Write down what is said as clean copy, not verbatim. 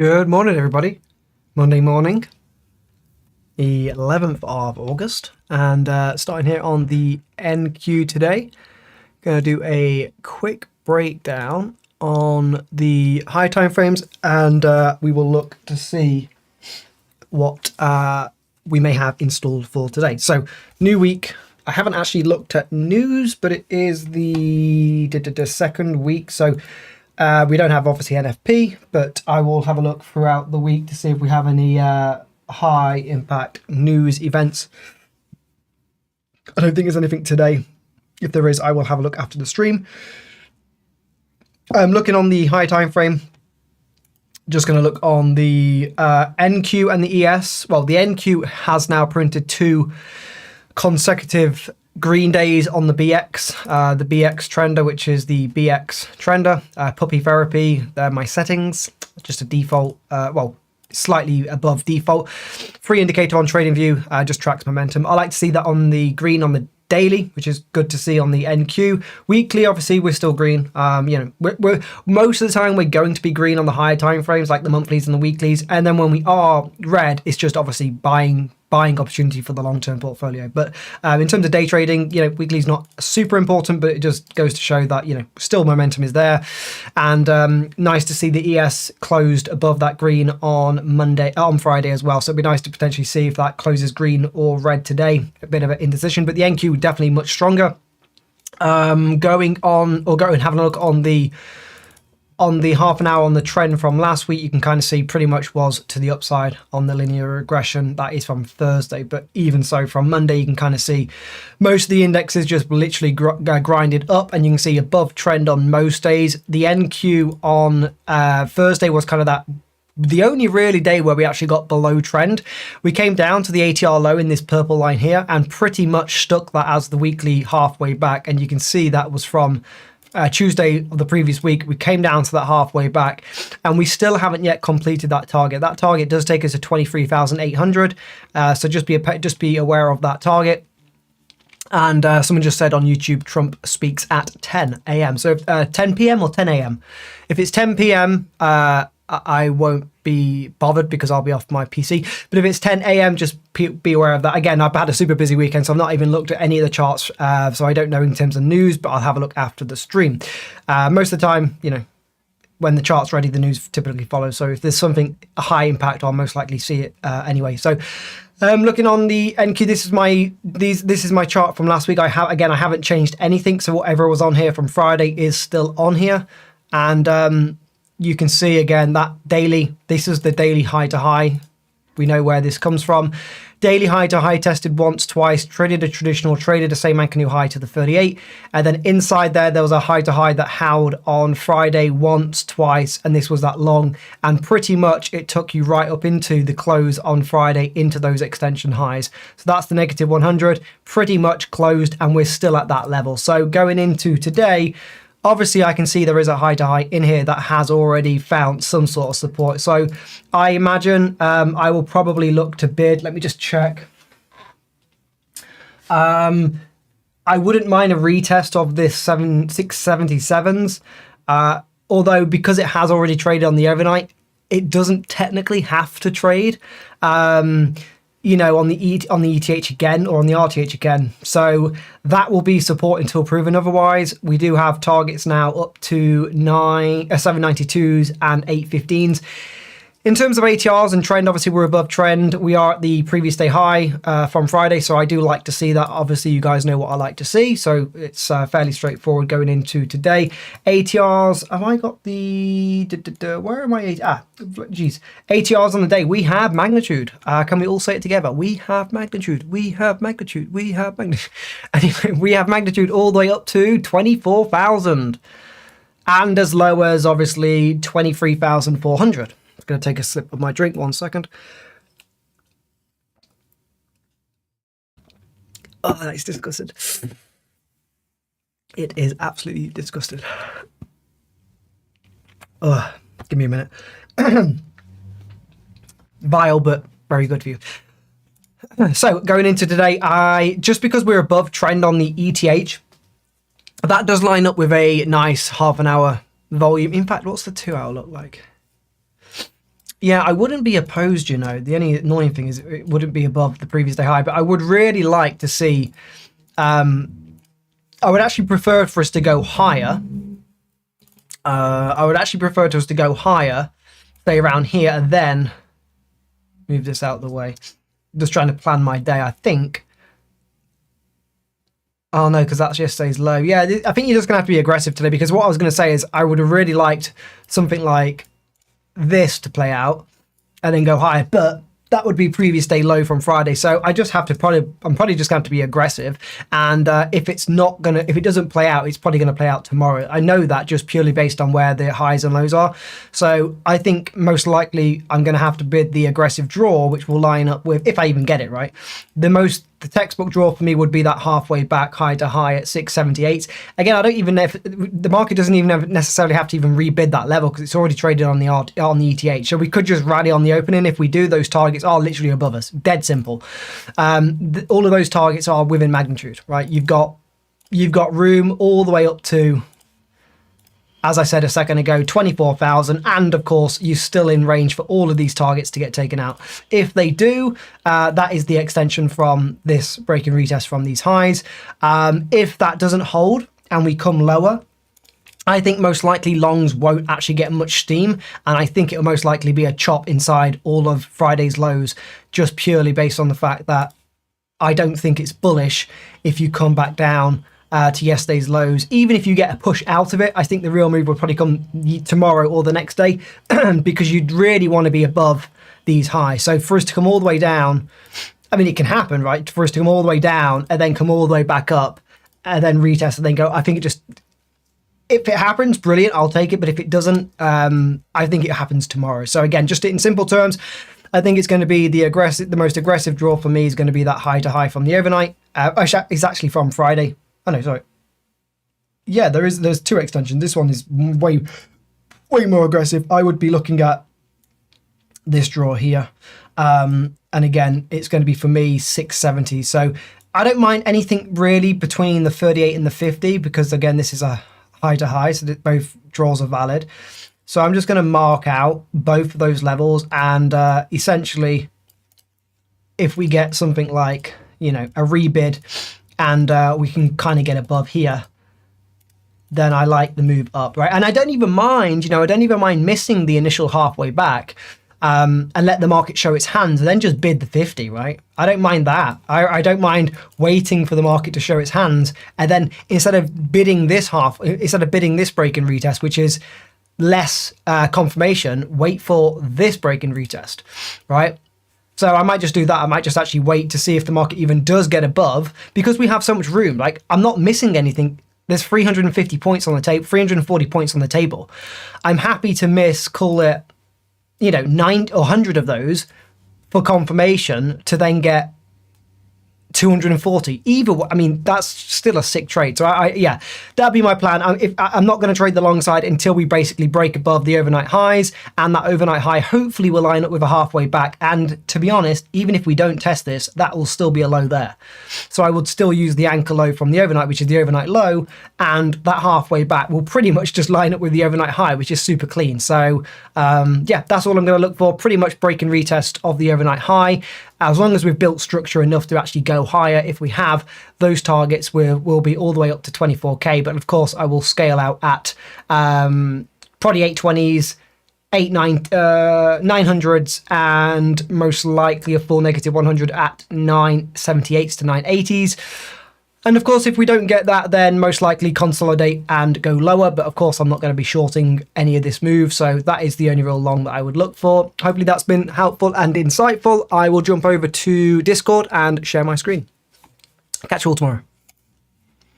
Good morning, everybody. Monday morning, the 11th of August, and starting here on the NQ today. Going to do a quick breakdown on the high time frames, and we will look to see what we may have installed for today. So, new week. I haven't actually looked at news, but it is the second week. So, we don't have obviously NFP, but I will have a look throughout the week to see if we have any high impact news events. I don't think there's anything today. If there is, I will have a look after the stream. I'm looking on the high time frame. Just going to look on the NQ and the ES. Well, the NQ has now printed two consecutive green days on the BX, the BX trender, which is the BX trender, puppy therapy. They're my settings, just a default, slightly above default. Free indicator on TradingView, just tracks momentum. I like to see that on the green on the daily, which is good to see on the NQ. Weekly, obviously, we're still green. We're most of the time we're going to be green on the higher time frames, like the monthlies and the weeklies. And then when we are red, it's just obviously buying opportunity for the long-term portfolio. But in terms of day trading, weekly is not super important, but it just goes to show that still momentum is there. And nice to see the ES closed above that green on Friday as well. So it'd be nice to potentially see if that closes green or red today. A bit of an indecision, but the NQ definitely much stronger. Going on, or going and having a look on the half an hour on the trend from last week, you can kind of see pretty much was to the upside on the linear regression. That is from Thursday, but even so from Monday, you can kind of see most of the indexes just literally grinded up, and you can see above trend on most days. The NQ on Thursday was kind of the only really day where we actually got below trend. We came down to the ATR low in this purple line here and pretty much stuck that as the weekly halfway back. And you can see that was from Tuesday of the previous week. We came down to that halfway back, and we still haven't yet completed that target. That target does take us to 23,800. So just be aware of that target. And someone just said on YouTube, Trump speaks at 10 a.m. So 10 p.m. or 10 a.m. If it's 10 p.m., I won't be bothered because I'll be off my PC. But if it's 10 a.m., just be aware of that. Again, I've had a super busy weekend, so I've not even looked at any of the charts. So I don't know in terms of news, but I'll have a look after the stream. Most of the time, when the chart's ready, the news typically follows. So if there's something high impact, I'll most likely see it anyway. So looking on the NQ, this is my chart from last week. I haven't changed anything. So whatever was on here from Friday is still on here. And you can see again that daily, this is the daily high to high. We know where this comes from. Daily high to high tested once, twice, traded a traditional, traded a same anchor new high to the 38. And then inside there was a high to high that held on Friday once, twice. And this was that long. And pretty much it took you right up into the close on Friday into those extension highs. So that's the negative 100, pretty much closed. And we're still at that level. So going into today, obviously, I can see there is a high to high in here that has already found some sort of support. So I imagine I will probably look to bid. Let me just check. I wouldn't mind a retest of this 677s. Although because it has already traded on the overnight, it doesn't technically have to trade. On the ETH again or on the RTH again. So that will be support until proven otherwise. We do have targets now up to 792s and 815s. In terms of ATRs and trend, obviously we're above trend. We are at the previous day high from Friday, so I do like to see that. Obviously, you guys know what I like to see, so it's fairly straightforward going into today. ATRs, have I got the... where am I? ATRs on the day. We have magnitude. Can we all say it together? We have magnitude. We have magnitude. We have magnitude. Anyway, we have magnitude all the way up to 24,000. And as low as, obviously, 23,400. Going to take a sip of my drink. 1 second. Oh, that's disgusting. It is absolutely disgusting. Oh, give me a minute. Vile, but very good for you. So going into today, just because we're above trend on the ETH, that does line up with a nice half an hour volume. In fact, what's the 2 hour look like? Yeah, I wouldn't be opposed, you know. The only annoying thing is it wouldn't be above the previous day high, but I would really like to see, I would actually prefer for us to go higher. I would actually prefer to us to go higher, stay around here, and then move this out of the way. Just trying to plan my day, I think. Oh no, because that's yesterday's low. Yeah, I think you're just going to have to be aggressive today, because what I was going to say is I would have really liked something like this to play out and then go higher, but that would be previous day low from Friday. So I just have to I'm probably just going to have to be aggressive. And if it doesn't play out, it's probably going to play out tomorrow. I know that just purely based on where the highs and lows are. So I think most likely I'm going to have to bid the aggressive draw, which will line up with, if I even get it right, the textbook draw for me would be that halfway back high to high at 678. Again, I don't even know if the market doesn't even necessarily have to even rebid that level, because it's already traded on the ETH. So we could just rally on the opening. If we do, those targets are literally above us. Dead simple. All of those targets are within magnitude, right? You've got room all the way up to, as I said a second ago, 24,000. And of course, you're still in range for all of these targets to get taken out. If they do, that is the extension from this break and retest from these highs. If that doesn't hold and we come lower, I think most likely longs won't actually get much steam. And I think it'll most likely be a chop inside all of Friday's lows, just purely based on the fact that I don't think it's bullish if you come back down to yesterday's lows. Even if you get a push out of it, I think the real move will probably come tomorrow or the next day, because you'd really want to be above these highs. So for us to come all the way down, I mean, it can happen, right? For us to come all the way down and then come all the way back up and then retest and then go, I think if it happens, brilliant, I'll take it. But if it doesn't, I think it happens tomorrow. So again, just in simple terms, I think it's going to be the most aggressive draw for me is going to be that high to high from the overnight. It's actually from Friday. Oh no, sorry. Yeah, there's two extensions. This one is way more aggressive. I would be looking at this draw here. And again, it's going to be for me 670. So I don't mind anything really between the 38 and the 50, because again, this is a high to high, so that both draws are valid. So I'm just going to mark out both of those levels, and essentially, if we get something like, you know, a rebid and we can kind of get above here, then I like the move up, right? And I don't even mind, you know, I don't even mind missing the initial halfway back and let the market show its hands and then just bid the 50, right? I don't mind that. I don't mind waiting for the market to show its hands, and then instead of bidding this break and retest, which is less confirmation, wait for this break and retest, right? So I might just do that. I might just actually wait to see if the market even does get above, because we have so much room. Like, I'm not missing anything. There's 350 points on the table, 340 points on the table. I'm happy to miss, call it, you know, 9 or 100 of those for confirmation to then get 240. I mean, that's still a sick trade. So yeah, that'd be my plan. I'm not going to trade the long side until we basically break above the overnight highs, and that overnight high hopefully will line up with a halfway back. And to be honest, even if we don't test this, that will still be a low there. So I would still use the anchor low from the overnight, which is the overnight low, and that halfway back will pretty much just line up with the overnight high, which is super clean. So yeah, that's all I'm going to look for. Pretty much break and retest of the overnight high. As long as we've built structure enough to actually go higher, if we have, those targets will be all the way up to 24K. But of course, I will scale out at probably 820s, 900s, and most likely a full negative 100 at 978s to 980s. And of course, if we don't get that, then most likely consolidate and go lower. But of course, I'm not going to be shorting any of this move. So that is the only real long that I would look for. Hopefully that's been helpful and insightful. I will jump over to Discord and share my screen. Catch you all tomorrow.